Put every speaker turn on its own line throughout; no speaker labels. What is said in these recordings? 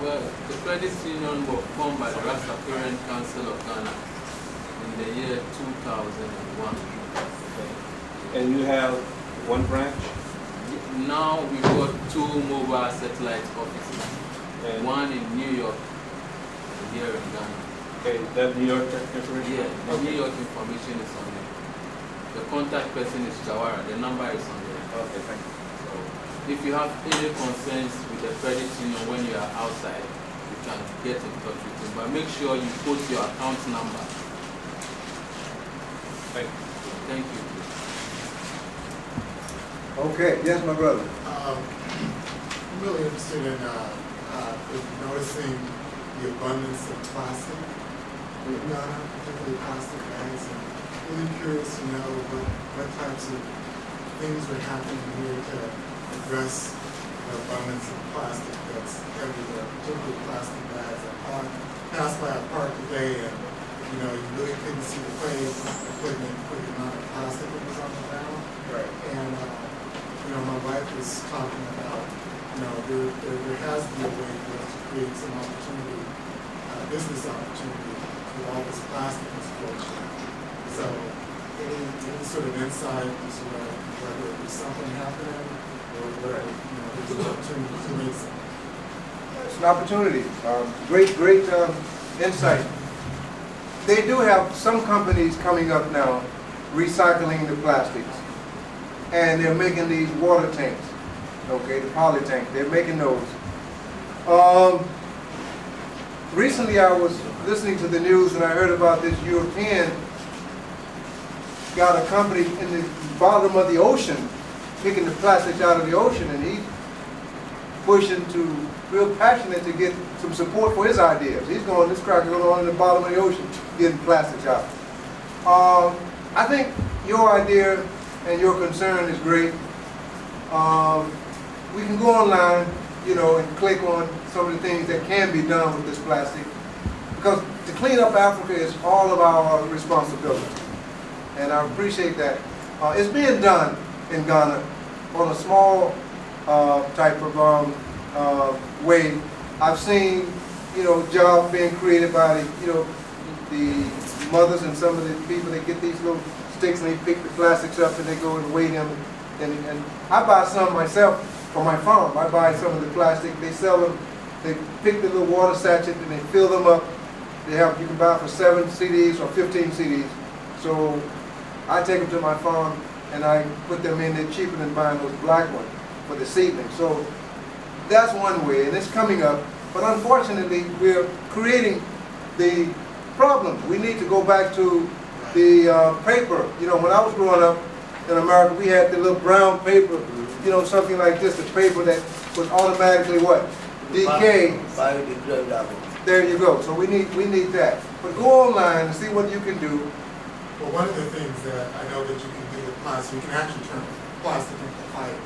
Well, the credit union was formed by the Repatriation Council of Ghana in the year 2001.
And you have one branch?
Now we've got 2 mobile satellite offices,
And
one in New York and here in Ghana.
okay, that New York information?
Yeah, the New York information is on there. The contact person is Jawara, the number is on there.
Okay, thank you.
So if you have any concerns with the credit union when you are outside, you can get in touch with him. But make sure you put your account number.
Thank you.
Thank you.
Okay, yes, my brother.
I'm really interested in noticing the abundance of plastic in Ghana, particularly plastic bags, and really curious to know what types of things are happening here to address the abundance of plastic that's everywhere, particularly plastic bags. I passed by a park today and you really couldn't see the place, the amount of plastic that was on the ground.
Right.
And my wife was talking about, there has to be a way for us to create some opportunity, business opportunity with all this plastic explosion. So, any sort of insight into whether there's something happening or whether there's an opportunity to make something.
It's an opportunity. Great insight. They do have some companies coming up now recycling the plastics. And they're making these water tanks, okay, the poly tank. They're making those. Recently I was listening to the news and I heard about this European got a company in the bottom of the ocean, picking the plastics out of the ocean, and he's pushing to, real passionate to get some support for his ideas. He's going, this cracker going on in the bottom of the ocean, getting plastics out. I think your idea and your concern is great. We can go online, and click on some of the things that can be done with this plastic. Because to clean up Africa is all of our responsibility. And I appreciate that. It's being done in Ghana on a small type of way. I've seen, jobs being created by the mothers and some of the people that get these little sticks and they pick the plastics up and they go and weigh them. And I buy some myself for my farm. I buy some of the plastic. They sell them. They pick the little water sachet and they fill them up. You can buy for 7 CDs or 15 CDs. So I take them to my farm and I put them in. They're cheaper than buying those black ones for the seedling. So that's one way, and it's coming up. But unfortunately, we're creating the problem. We need to go back to the paper. When I was growing up in America, we had the little brown paper, something like this, the paper that would automatically what? Decay.
Biodegradable.
There you go. So we need that. But go online and see what you can do.
Well, one of the things that I know that you can do with plastic, you can actually turn plastic into fiber.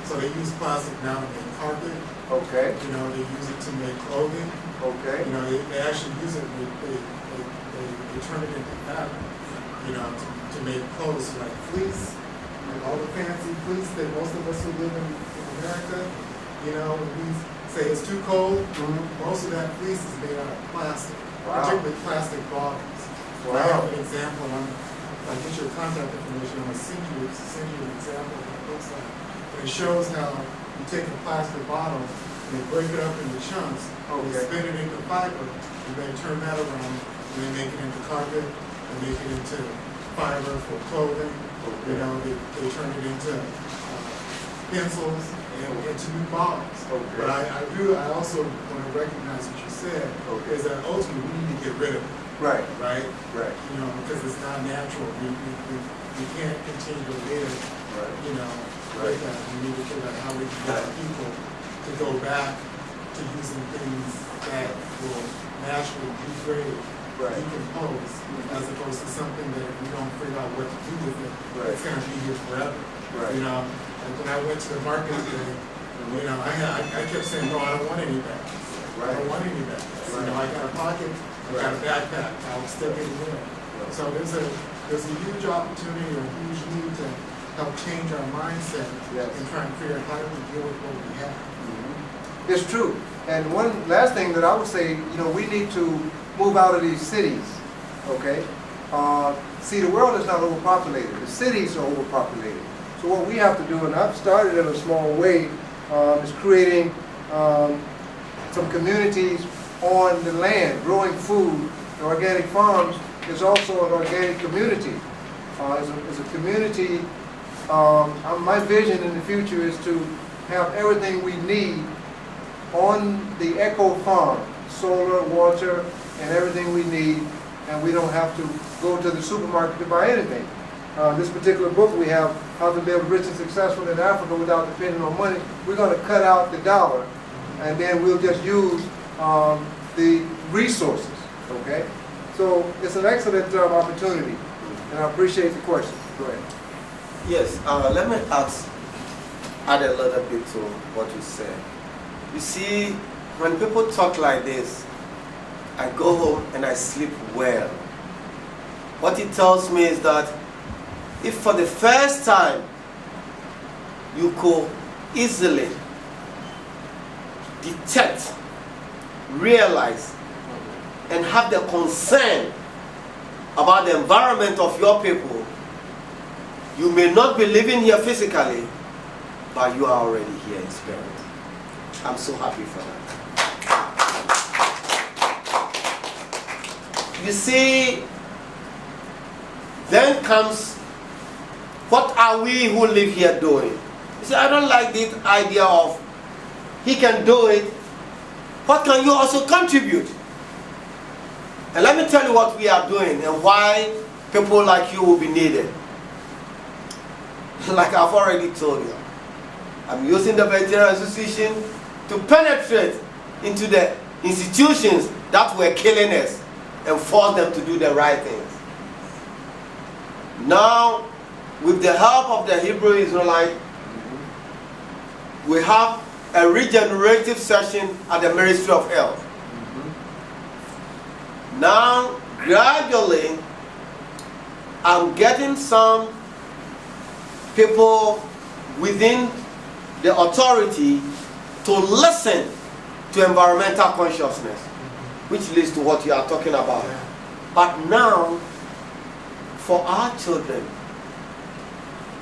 So they use plastic now to make carpet.
Okay.
They use it to make clothing.
Okay.
They actually use it. They turn it into fabric. To make clothes like fleece, all the fancy fleece that most of us who live in America, when we say it's too cold, most of that fleece is made out of plastic, particularly plastic bottles. Wow. I have an example. I'll get your contact information. I'm going to send you an example of what it looks like. And it shows how you take a plastic bottle and they break it up into chunks, and they spin it into fiber, and then turn that around, and they make it into carpet, and make it into fiber for clothing. They turn it into pencils and into new bottles. But I also want to recognize what you said, is that ultimately we need to get rid of it. Right. Because it's not natural. We can't continue to live, like that. We need to figure out how we can get our people to go back to using things that will naturally degrade, decompose, as opposed to something that if we don't figure out what to do with it, it's going to be here forever. Like when I went to the market today, I kept saying, no, I don't want any bags. I don't want any bags. I got a pocket, I got a backpack, I'll still get it in. So there's a huge opportunity, a huge need to help change our mindset and try and figure out how do we deal with what we have.
It's true. And one last thing that I would say, you know, we need to move out of these cities, okay? See, the world is not overpopulated. The cities are overpopulated. So what we have to do, and I've started in a small way, is creating some communities on the land, growing food. The organic farms is also an organic community. As a community, my vision in the future is to have everything we need on the Echo Farm, solar, water, and everything we need, and we don't have to go to the supermarket to buy anything. This particular book we have, How to Live Rich and Successful in Africa Without Depending on Money, we're going to cut out the dollar, and then we'll just use the resources, okay? So it's an excellent opportunity, and I appreciate the question. Go ahead.
Yes, let me add a little bit to what you said. You see, when people talk like this, I go home and I sleep well. What it tells me is that if for the first time you could easily detect, realize, and have the concern about the environment of your people, you may not be living here physically, but you are already here in spirit. I'm so happy for that. You see, then comes, what are we who live here doing? You see, I don't like this idea of, he can do it, what can you also contribute? And let me tell you what we are doing and why people like you will be needed. Like I've already told you, I'm using the Vegetarian Association to penetrate into the institutions that were killing us and force them to do the right things. Now, with the help of the Hebrew Israelite, we have a regenerative session at the Ministry of Health. Now, gradually, I'm getting some people within the authority to listen to environmental consciousness, which leads to what you are talking about. But now, for our children,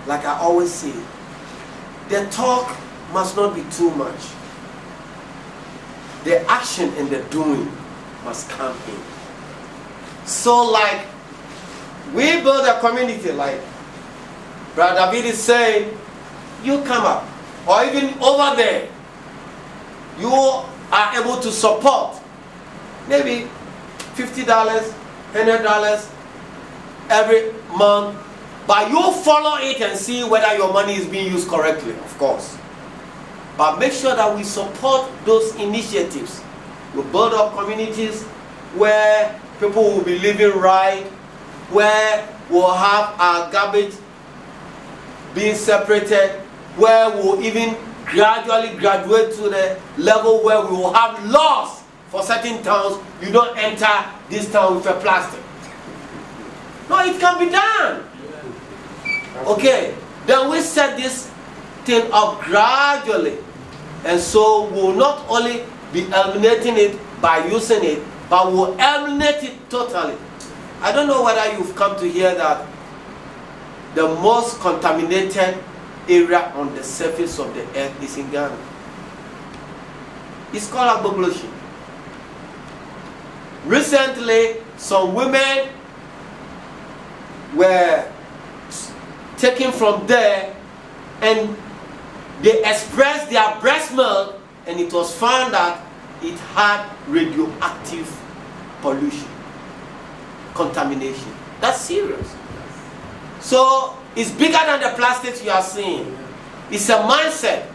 like I always say, the talk must not be too much. The action and the doing must come in. So like, we build a community, like Brother David is saying, you come up, or even over there, you are able to support maybe $50, $100 every month, but you follow it and see whether your money is being used correctly, of course. But make sure that we support those initiatives. We build up communities where people will be living right, where we'll have our garbage being separated, where we'll even gradually graduate to the level where we will have laws for certain towns. You don't enter this town with a plastic. No, it can be done. Okay, then we set this thing up gradually, and so we'll not only be eliminating it by using it, but we'll eliminate it totally. I don't know whether you've come to hear that the most contaminated area on the surface of the earth is in Ghana. It's called Agbogbloshie. Recently, some women were taken from there and they expressed their breast milk, and it was found that it had radioactive pollution, contamination. That's serious. So it's bigger than the plastics you are seeing. It's a mindset.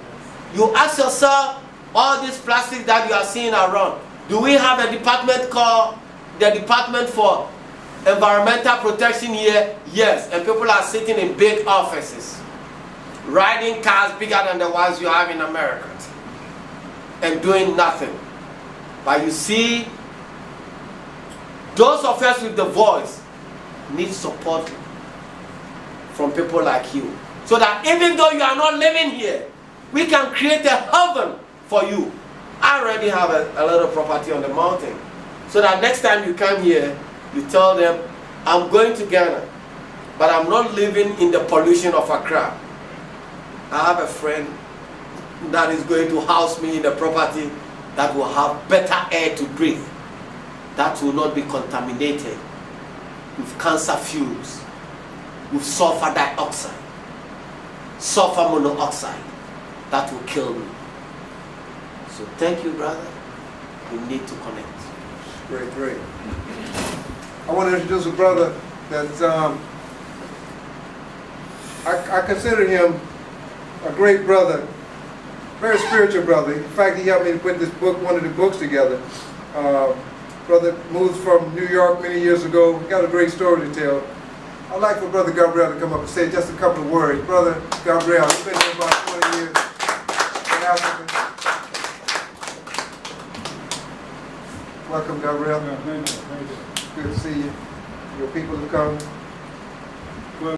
You ask yourself, all these plastics that you are seeing around, do we have a department called the Department for Environmental Protection here? Yes. And people are sitting in big offices, riding cars bigger than the ones you have in America, and doing nothing. But you see, those of us with the voice need support from people like you, so that even though you are not living here, we can create a heaven for you I already have a little property on the mountain. So that next time you come here, you tell them, I'm going to Ghana, but I'm not living in the pollution of Accra. I have a friend that is going to house me in a property that will have better air to breathe, that will not be contaminated with cancer fumes, with sulfur dioxide, sulfur monoxide, that will kill me. So thank you, brother. We need to connect.
Great, great. I want to introduce a brother that's, I consider him a great brother, very spiritual brother. In fact, he helped me to put this book, one of the books together. Brother moved from New York many years ago. Got a great story to tell. I'd like for Brother Gabriel to come up and say just a couple of words. Brother Gabriel, you've been here about 20 years in Africa. Welcome, Gabriel.
Thank you.
Good to see you. Your people have come.